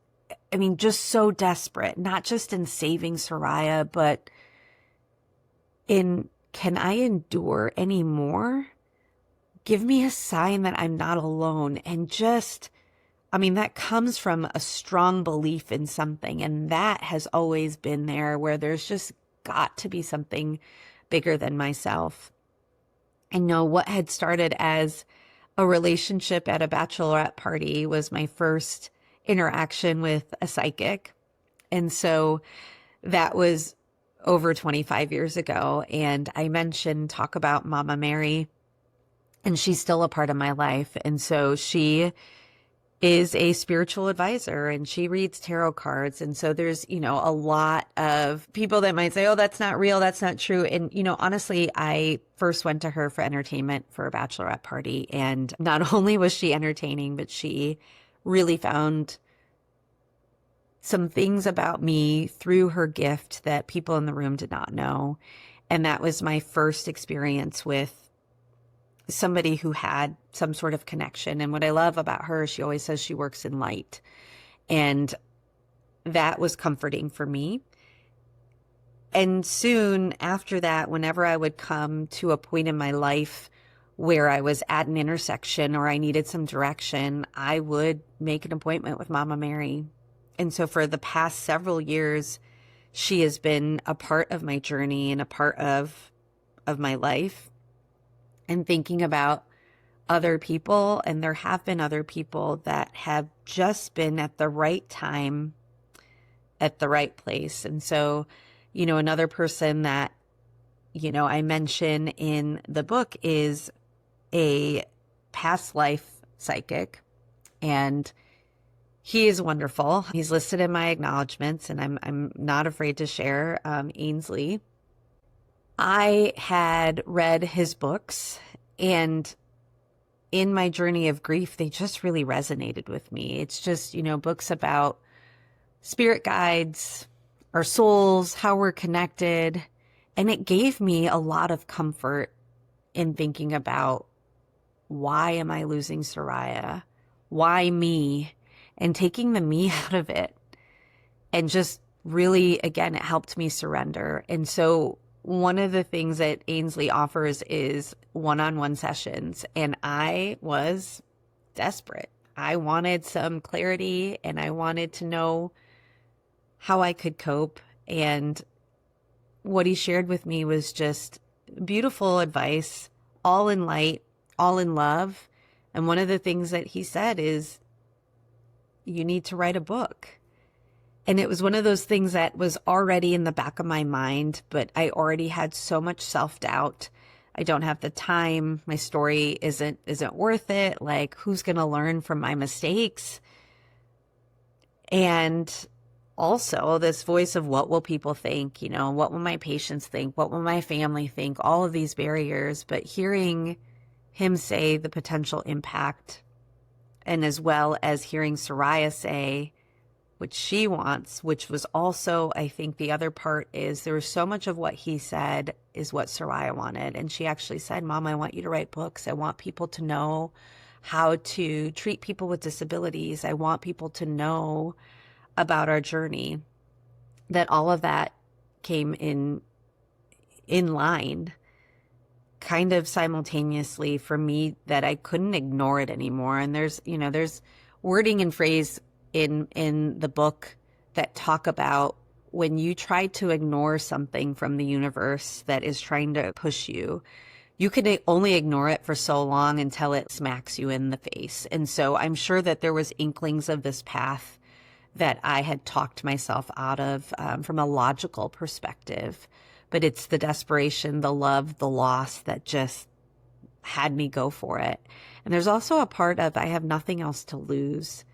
so desperate, not just in saving Soraya, but in, can I endure anymore? Give me a sign that I'm not alone. And that comes from a strong belief in something. And that has always been there, where there's just got to be something bigger than myself. I know what had started as a relationship at a bachelorette party was my first interaction with a psychic. And so that was over 25 years ago. And I mentioned, talk about Mama Mary, and she's still a part of my life. And so she is a spiritual advisor and she reads tarot cards. And so there's, a lot of people that might say, oh, that's not real, that's not true. And, honestly, I first went to her for entertainment for a bachelorette party. And not only was she entertaining, but she really found some things about me through her gift that people in the room did not know. And that was my first experience with somebody who had some sort of connection. And what I love about her, she always says she works in light. And that was comforting for me. And soon after that, whenever I would come to a point in my life where I was at an intersection or I needed some direction, I would make an appointment with Mama Mary. And so for the past several years, she has been a part of my journey and a part of my life. And thinking about other people, and there have been other people that have just been at the right time, at the right place. And so, another person that, I mention in the book is a past life psychic, and he is wonderful. He's listed in my acknowledgments, and I'm not afraid to share, Ainsley. I had read his books, and in my journey of grief, they just really resonated with me. It's just, books about spirit guides, our souls, how we're connected. And it gave me a lot of comfort in thinking about, why am I losing Soraya? Why me? And taking the me out of it. And just really, again, it helped me surrender. And so one of the things that Ainsley offers is one-on-one sessions. And I was desperate. I wanted some clarity, and I wanted to know how I could cope. And what he shared with me was just beautiful advice, all in light, all in love. And one of the things that he said is, you need to write a book. And it was one of those things that was already in the back of my mind, but I already had so much self-doubt. I don't have the time. My story isn't worth it. Like, who's going to learn from my mistakes? And also this voice of, what will people think? What will my patients think? What will my family think? All of these barriers. But hearing him say the potential impact, and as well as hearing Soraya say what she wants, which was also, I think the other part is, there was so much of what he said is what Soraya wanted. And she actually said, Mom, I want you to write books. I want people to know how to treat people with disabilities. I want people to know about our journey. That all of that came in line kind of simultaneously for me, that I couldn't ignore it anymore. And there's wording and phrase in the book that talk about, when you try to ignore something from the universe that is trying to push you, you can only ignore it for so long until it smacks you in the face. And so I'm sure that there was inklings of this path that I had talked myself out of, from a logical perspective. But it's the desperation, the love, the loss that just had me go for it. And there's also a part of, I have nothing else to lose.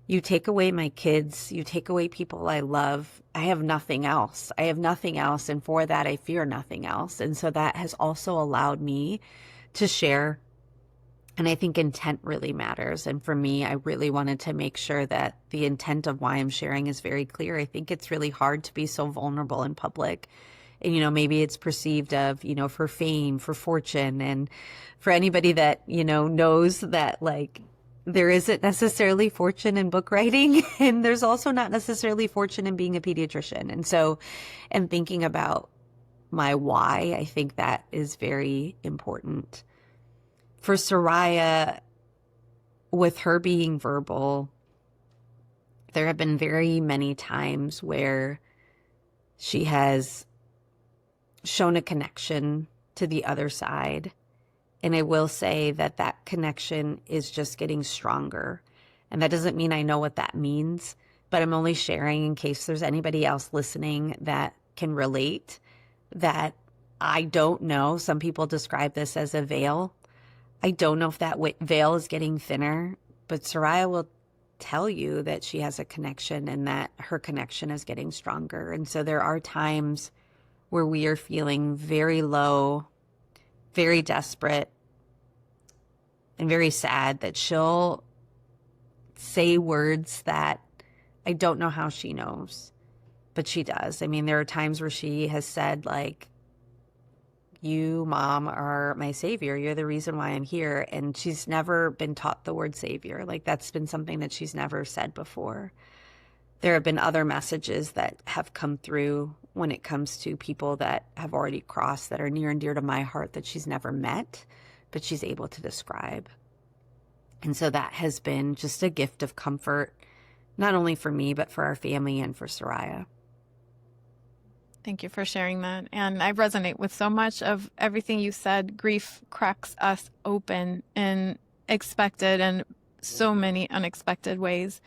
You take away my kids, you take away people I love, I have nothing else. I have nothing else. And for that, I fear nothing else. And so that has also allowed me to share. And I think intent really matters. And for me, I really wanted to make sure that the intent of why I'm sharing is very clear. I think it's really hard to be so vulnerable in public. And, maybe it's perceived of, for fame, for fortune. And for anybody that, knows that, like, there isn't necessarily fortune in book writing, and there's also not necessarily fortune in being a pediatrician. And so, and thinking about my why, I think that is very important. For Soraya, with her being verbal, there have been very many times where she has shown a connection to the other side. And I will say that that connection is just getting stronger. And that doesn't mean I know what that means, but I'm only sharing in case there's anybody else listening that can relate, that I don't know. Some people describe this as a veil. I don't know if that veil is getting thinner, but Soraya will tell you that she has a connection and that her connection is getting stronger. And so there are times where we are feeling very low, very desperate, and very sad, that she'll say words that I don't know how she knows, but she does. I mean, there are times where she has said, like, you, Mom, are my savior. You're the reason why I'm here. And she's never been taught the word savior. Like, that's been something that she's never said before. There have been other messages that have come through when it comes to people that have already crossed, that are near and dear to my heart, that she's never met, but she's able to describe. And so that has been just a gift of comfort, not only for me, but for our family and for Soraya. Thank you for sharing that. And I resonate with so much of everything you said. Grief cracks us open in expected and so many unexpected ways.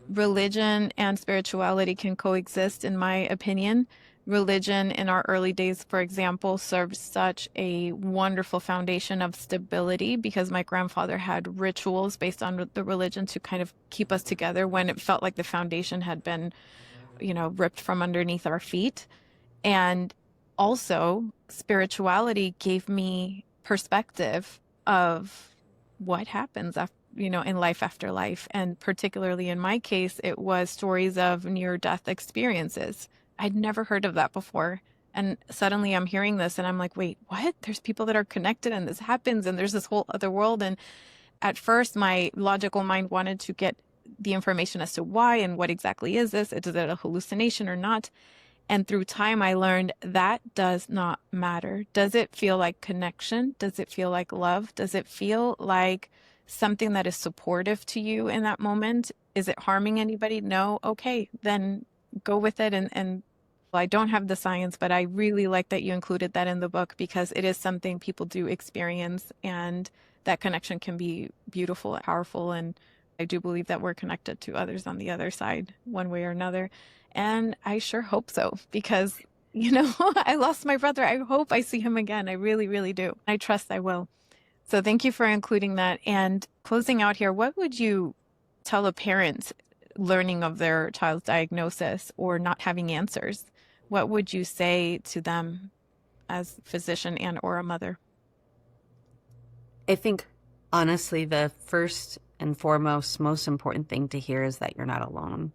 Religion and spirituality can coexist, in my opinion, religion in our early days, for example, served such a wonderful foundation of stability because my grandfather had rituals based on the religion to kind of keep us together when it felt like the foundation had been, ripped from underneath our feet. And also, spirituality gave me perspective of what happens after, in life after life. And particularly in my case, it was stories of near-death experiences. I'd never heard of that before. And suddenly I'm hearing this and I'm like, wait, what? There's people that are connected and this happens and there's this whole other world. And at first, my logical mind wanted to get the information as to why and what exactly is this? Is it a hallucination or not? And through time, I learned that does not matter. Does it feel like connection? Does it feel like love? Does it feel like something that is supportive to you in that moment? Is it harming anybody? No. Okay, then go with it. And well, I don't have the science, but I really like that you included that in the book because it is something people do experience, and that connection can be beautiful and powerful. And I do believe that we're connected to others on the other side, one way or another. And I sure hope so because, I lost my brother. I hope I see him again. I really, really do. I trust I will. So thank you for including that. And closing out here, what would you tell a parent learning of their child's diagnosis or not having answers? What would you say to them as a physician and or a mother? I think, honestly, the first and foremost, most important thing to hear is that you're not alone.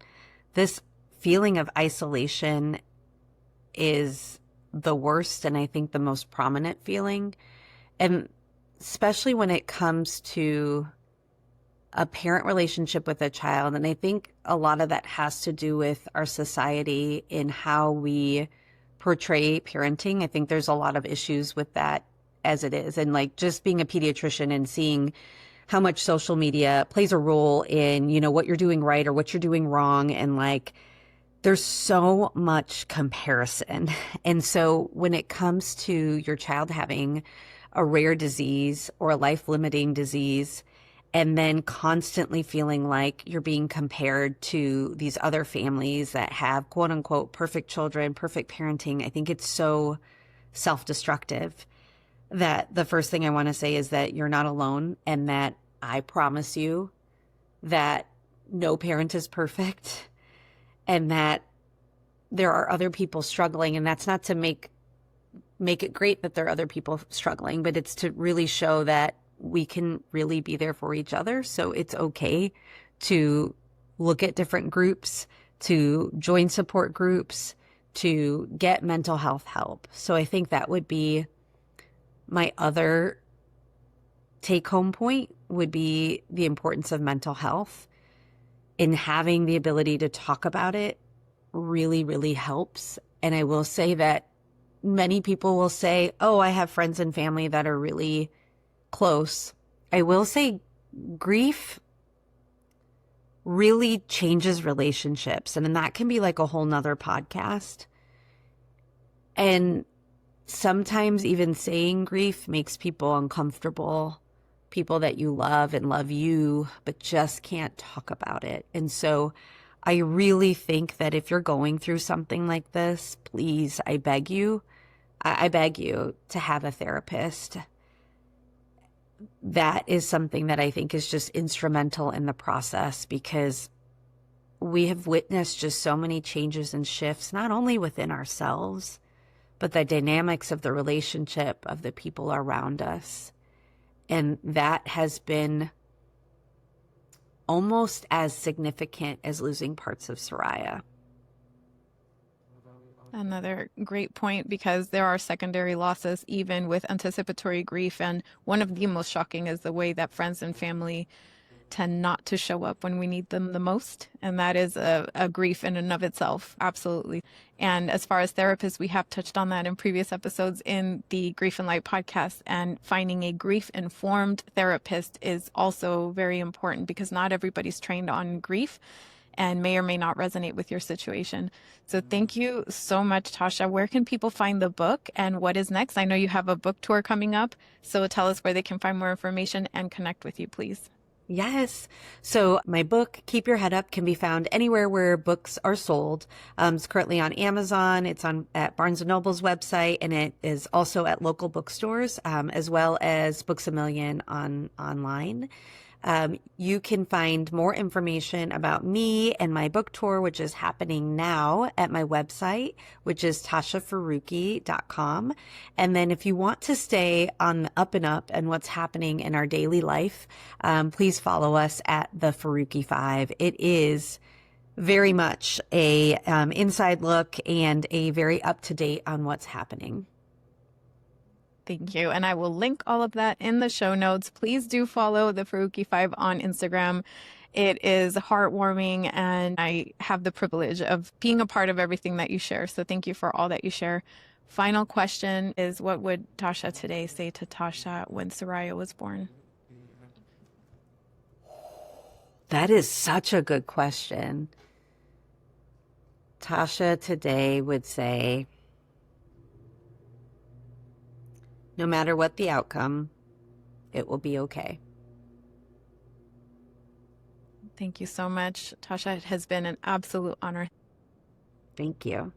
This feeling of isolation is the worst and I think the most prominent feeling. And especially when it comes to a parent relationship with a child. And I think a lot of that has to do with our society in how we portray parenting. I think there's a lot of issues with that as it is. And like just being a pediatrician and seeing how much social media plays a role in, what you're doing right or what you're doing wrong. And like, there's so much comparison. And so when it comes to your child having a rare disease or a life-limiting disease, and then constantly feeling like you're being compared to these other families that have quote unquote perfect children, perfect parenting, I think it's so self-destructive that the first thing I want to say is that you're not alone and that I promise you that no parent is perfect and that there are other people struggling. And that's not to make it great that there are other people struggling, but it's to really show that we can really be there for each other. So it's okay to look at different groups, to join support groups, to get mental health help. So I think that would be my other take-home point, would be the importance of mental health. In having the ability to talk about it really, really helps. And I will say that many people will say, oh, I have friends and family that are really close. I will say grief really changes relationships. And then that can be like a whole nother podcast. And sometimes even saying grief makes people uncomfortable, people that you love and love you, but just can't talk about it. And so I really think that if you're going through something like this, please, I beg you to have a therapist. That is something that I think is just instrumental in the process, because we have witnessed just so many changes and shifts, not only within ourselves, but the dynamics of the relationship of the people around us. And that has been almost as significant as losing parts of Soraya. Another great point, because there are secondary losses even with anticipatory grief. And one of the most shocking is the way that friends and family tend not to show up when we need them the most. And that is a grief in and of itself. Absolutely. And as far as therapists, we have touched on that in previous episodes in the Grief and Light podcast. And finding a grief-informed therapist is also very important, because not everybody's trained on grief and may or may not resonate with your situation. So thank you so much, Tasha. Where can people find the book and what is next? I know you have a book tour coming up, so tell us where they can find more information and connect with you, please. Yes. So my book, Keep Your Head Up, can be found anywhere where books are sold. It's currently on Amazon. It's on at Barnes & Noble's website, and it is also at local bookstores, as well as Books A Million online. You can find more information about me and my book tour, which is happening now at my website, which is tashafaruqui.com. And then if you want to stay on the up and up and what's happening in our daily life, please follow us at the Faruqui 5. It is very much a inside look and a very up to date on what's happening. Thank you. And I will link all of that in the show notes. Please do follow the Faruqui 5 on Instagram. It is heartwarming, and I have the privilege of being a part of everything that you share. So thank you for all that you share. Final question is, what would Tasha today say to Tasha when Soraya was born? That is such a good question. Tasha today would say, no matter what the outcome, it will be okay. Thank you so much, Tasha. It has been an absolute honor. Thank you.